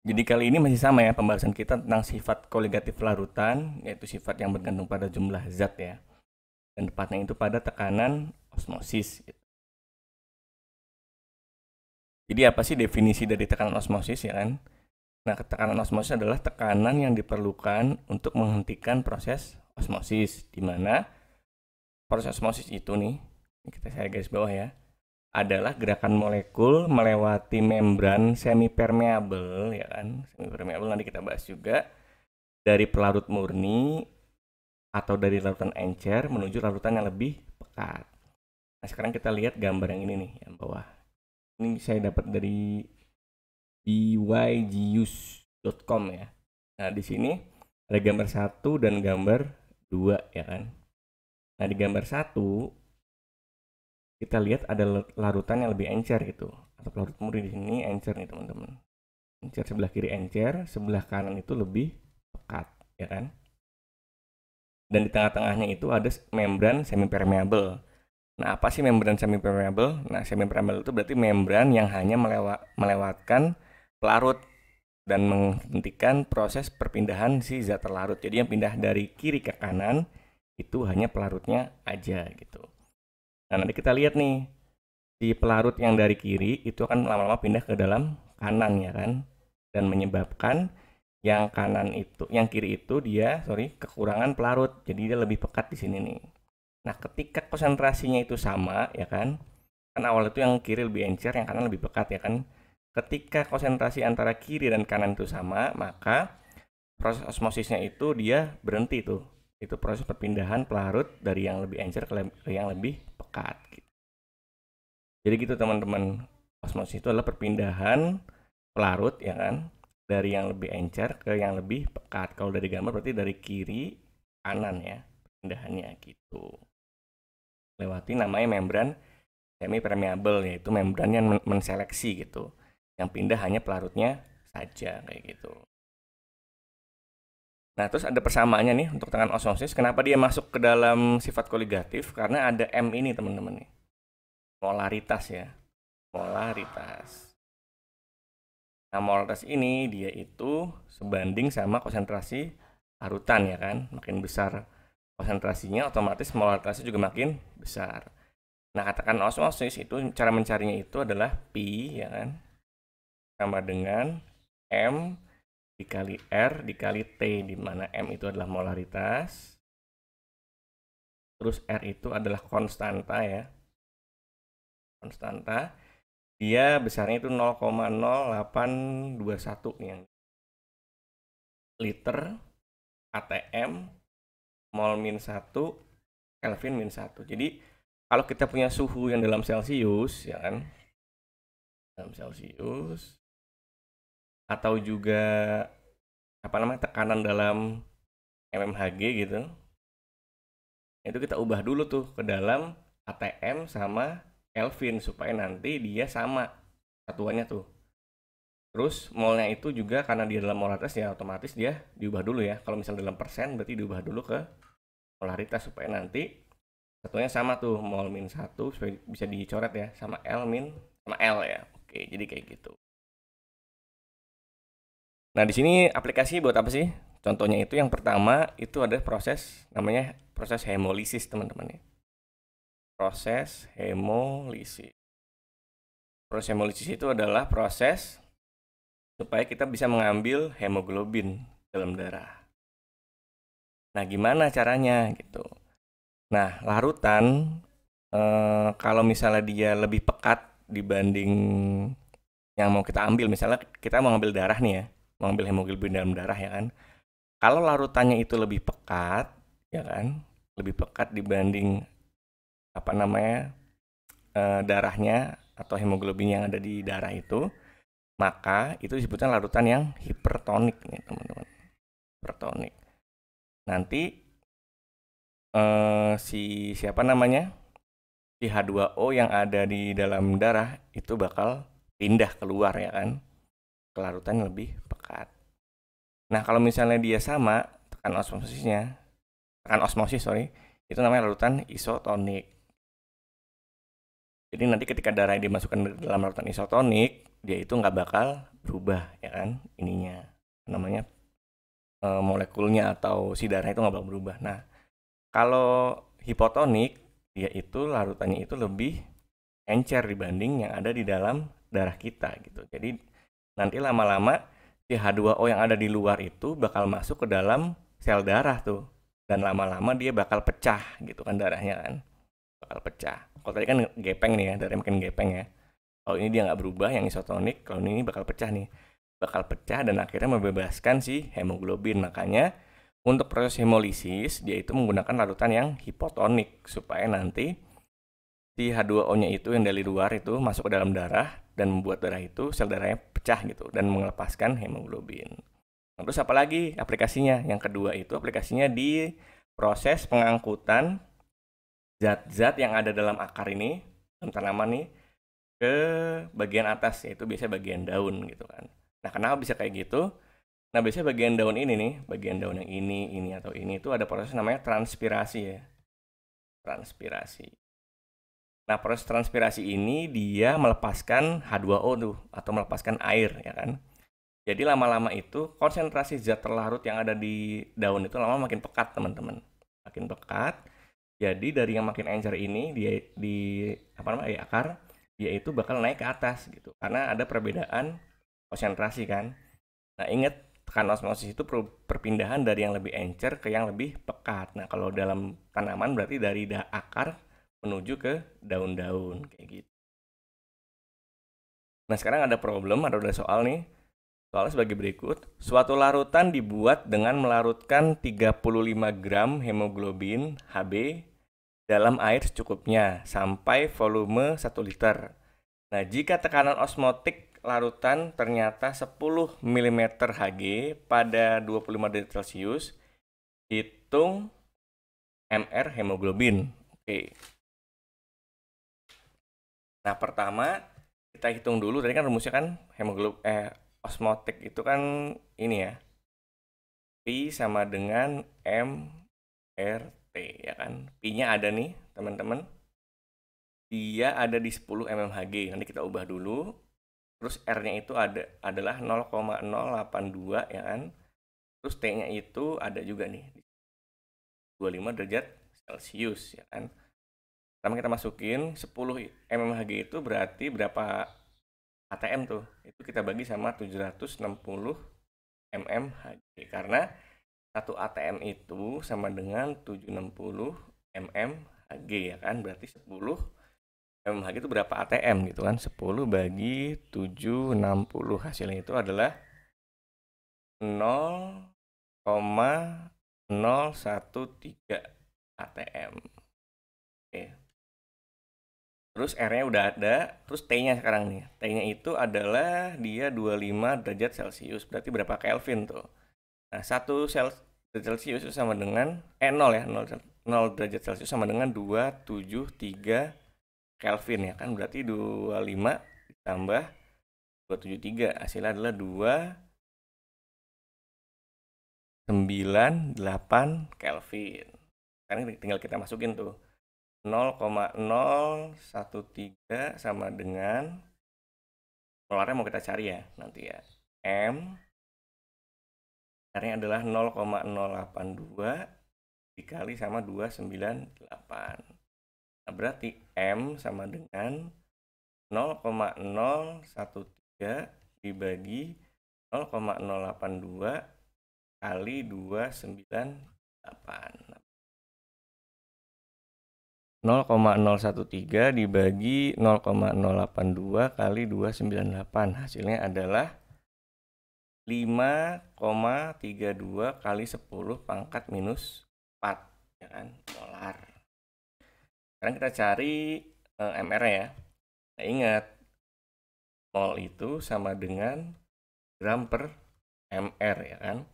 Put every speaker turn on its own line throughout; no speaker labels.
Jadi kali ini masih sama ya pembahasan kita tentang sifat koligatif larutan, yaitu sifat yang bergantung pada jumlah zat ya. Dan tepatnya itu pada tekanan osmosis. Jadi apa sih definisi dari tekanan osmosis ya kan? Nah, tekanan osmosis adalah tekanan yang diperlukan untuk menghentikan proses osmosis, di mana proses osmosis itu nih, saya garis bawah ya, adalah gerakan molekul melewati membran semi permeable ya kan. Semi permeable nanti kita bahas juga, dari pelarut murni atau dari larutan encer menuju larutan yang lebih pekat. Nah, sekarang kita lihat gambar yang ini nih, yang bawah. Ini saya dapat dari bygius.com ya. Nah, di sini ada gambar 1 dan gambar 2 ya kan. Nah, di gambar 1 kita lihat ada larutan yang lebih encer gitu. Atau pelarut murni di sini encer nih, teman-teman. Encer sebelah kiri encer, sebelah kanan itu lebih pekat, ya kan? Dan di tengah-tengahnya itu ada membran semi permeable. Nah, apa sih membran semi permeable? Nah, semi permeable itu berarti membran yang hanya melewatkan pelarut dan menghentikan proses perpindahan si zat terlarut. Jadi yang pindah dari kiri ke kanan itu hanya pelarutnya aja gitu. Nah, nanti kita lihat nih, si pelarut yang dari kiri itu akan lama-lama pindah ke dalam kanan ya kan, dan menyebabkan yang kanan itu, yang kiri itu kekurangan pelarut, jadi dia lebih pekat di sini nih. Nah, ketika konsentrasinya itu sama ya kan awal itu yang kiri lebih encer, yang kanan lebih pekat ya kan. Ketika konsentrasi antara kiri dan kanan itu sama, maka proses osmosisnya itu dia berhenti tuh. Itu proses perpindahan pelarut dari yang lebih encer ke yang lebih pekat gitu. Jadi gitu teman-teman, osmosis itu adalah perpindahan pelarut ya kan, dari yang lebih encer ke yang lebih pekat. Kalau dari gambar berarti dari kiri kanan ya perpindahannya gitu. Lewati namanya membran semi permeable, yaitu membran yang menseleksi gitu. Yang pindah hanya pelarutnya saja kayak gitu. Nah, terus ada persamaannya nih untuk tekanan osmosis. Kenapa dia masuk ke dalam sifat koligatif? Karena ada M ini teman-teman nih. Molaritas ya. Molaritas. Nah, molaritas ini dia itu sebanding sama konsentrasi larutan ya kan. Makin besar konsentrasinya, otomatis molaritasnya juga makin besar. Nah, katakan osmosis itu cara mencarinya itu adalah Pi ya kan, sama dengan M dikali R dikali T, di mana M itu adalah molaritas, terus R itu adalah konstanta ya, konstanta, dia besarnya itu 0,0821 yang liter atm mol min 1 Kelvin min 1. Jadi kalau kita punya suhu yang dalam Celcius ya kan, dalam Celcius, atau juga tekanan dalam mmHg gitu, itu kita ubah dulu tuh ke dalam atm sama Kelvin supaya nanti dia sama satuannya tuh. Terus molnya itu juga karena dia dalam molaritas ya otomatis dia diubah dulu ya. Kalau misalnya dalam persen berarti diubah dulu ke molaritas supaya nanti satunya sama tuh, mol min 1 supaya bisa dicoret ya, sama L min sama L ya. Oke, jadi kayak gitu. Nah, di sini aplikasi buat apa sih? Contohnya itu yang pertama itu ada proses namanya proses hemolisis, teman-teman ya. Proses hemolisis. Proses hemolisis itu adalah proses supaya kita bisa mengambil hemoglobin dalam darah. Nah, gimana caranya gitu? Nah, larutan kalau misalnya dia lebih pekat dibanding yang mau kita ambil, misalnya kita mau ambil darah nih ya, mau ambil hemoglobin dalam darah ya kan. Kalau larutannya itu lebih pekat, ya kan, lebih pekat dibanding darahnya atau hemoglobin yang ada di darah itu, maka itu disebutkan larutan yang hipertonik nih teman-teman. Hipertonik. Nanti si H2O yang ada di dalam darah itu bakal pindah keluar ya kan, ke larutan yang lebih pekat. Nah, kalau misalnya dia sama tekan osmosis itu namanya larutan isotonik. Jadi nanti ketika darah dimasukkan ke dalam larutan isotonik, dia itu nggak bakal berubah ya kan, ininya namanya molekulnya atau si darah itu nggak bakal berubah. Nah, kalau hipotonik, yaitu larutannya itu lebih encer dibanding yang ada di dalam darah kita gitu. Jadi nanti lama-lama si H2O yang ada di luar itu bakal masuk ke dalam sel darah tuh. Dan lama-lama dia bakal pecah gitu kan darahnya kan. Bakal pecah. Kalau tadi kan gepeng nih ya, darahnya makin gepeng ya. Kalau ini dia nggak berubah yang isotonik, kalau ini bakal pecah nih. Bakal pecah dan akhirnya membebaskan si hemoglobin. Makanya untuk proses hemolisis dia itu menggunakan larutan yang hipotonik supaya nanti si H2O-nya itu yang dari luar itu masuk ke dalam darah dan membuat darah itu sel darahnya pecah gitu dan melepaskan hemoglobin. Terus apalagi aplikasinya? Yang kedua itu aplikasinya di proses pengangkutan zat-zat yang ada dalam akar ini, dalam tanaman nih, ke bagian atas, yaitu biasanya bagian daun gitu kan. Nah, kenapa bisa kayak gitu? Nah, biasanya bagian daun ini nih, bagian daun yang ini atau ini itu ada proses namanya transpirasi ya. Transpirasi. Nah, proses transpirasi ini dia melepaskan H2O tuh atau melepaskan air ya kan. Jadi lama-lama itu konsentrasi zat terlarut yang ada di daun itu lama makin pekat, teman-teman. Makin pekat. Jadi dari yang makin encer ini dia di apa namanya di akar, dia itu bakal naik ke atas gitu. Karena ada perbedaan konsentrasi kan. Nah, ingat tekanan osmosis itu perpindahan dari yang lebih encer ke yang lebih pekat. Nah, kalau dalam tanaman berarti dari akar menuju ke daun-daun kayak gitu. Nah, sekarang ada soal nih. Soalnya sebagai berikut, suatu larutan dibuat dengan melarutkan 35 gram hemoglobin Hb dalam air secukupnya sampai volume 1 liter. Nah, jika tekanan osmotik larutan ternyata 10 mm Hg pada 25 derajat Celcius, hitung mR hemoglobin. Oke. Nah, pertama kita hitung dulu, tadi kan rumusnya kan osmotik itu kan ini ya. Pi sama dengan mRT ya kan. Pi-nya ada nih, teman-teman. Dia ada di 10 mmHg. Nanti kita ubah dulu. Terus R-nya itu adalah 0,082 ya kan. Terus T-nya itu ada juga nih 25 derajat Celcius ya kan. Pertama kita masukin 10 mmHg itu berarti berapa ATM tuh? Itu kita bagi sama 760 mmHg karena 1 ATM itu sama dengan 760 mmHg ya kan. Berarti 10 mmHg itu berapa ATM gitu kan. 10 bagi 760 hasilnya itu adalah 0,013 ATM. Oke. Terus R-nya udah ada, terus T-nya sekarang nih. T-nya itu adalah dia 25 derajat Celcius. Berarti berapa Kelvin tuh? Nah, 1 derajat Celcius itu sama dengan 0 ya, 0 derajat Celcius sama dengan 273 Kelvin ya kan. Berarti 25 ditambah 273 hasilnya adalah 298 Kelvin. Sekarang tinggal kita masukin tuh 0,013 sama dengan molarnya mau kita cari ya nanti ya. M R-nya adalah 0,082 dikali sama 298. Nah, berarti M sama dengan 0,013 dibagi 0,082 kali 298. 0,013 dibagi 0,082 kali 298 hasilnya adalah 5,32 kali 10 pangkat minus 4 ya kan, molar. Sekarang kita cari MR ya. Nah, ingat mol itu sama dengan gram per MR ya kan.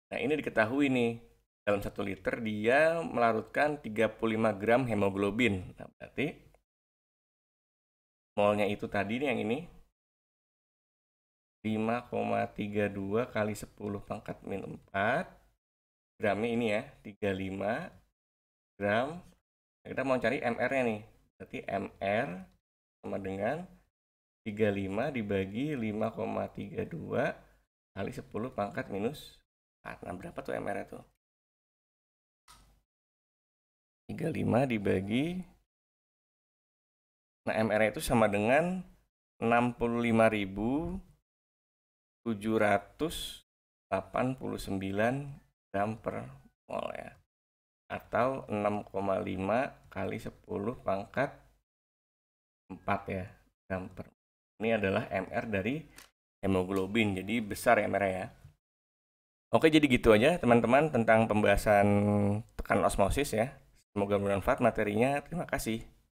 Nah, ini diketahui nih dalam 1 liter dia melarutkan 35 gram hemoglobin. Nah, berarti molnya itu tadi nih yang ini 5,32 kali 10 pangkat min 4. Gramnya ini ya 35 gram. Nah, kita mau cari MR-nya nih. Berarti MR sama dengan 35 dibagi 5,32 kali 10 pangkat minus 4. Nah, berapa tuh MR itu? 35 dibagi, nah MR itu sama dengan 65.789 gram per mol ya, atau 6,5 kali 10 pangkat 4 ya gram per. Ini adalah MR dari hemoglobin, jadi besar MR ya. Oke, jadi gitu aja teman-teman tentang pembahasan tekanan osmosis ya. Semoga bermanfaat materinya. Terima kasih.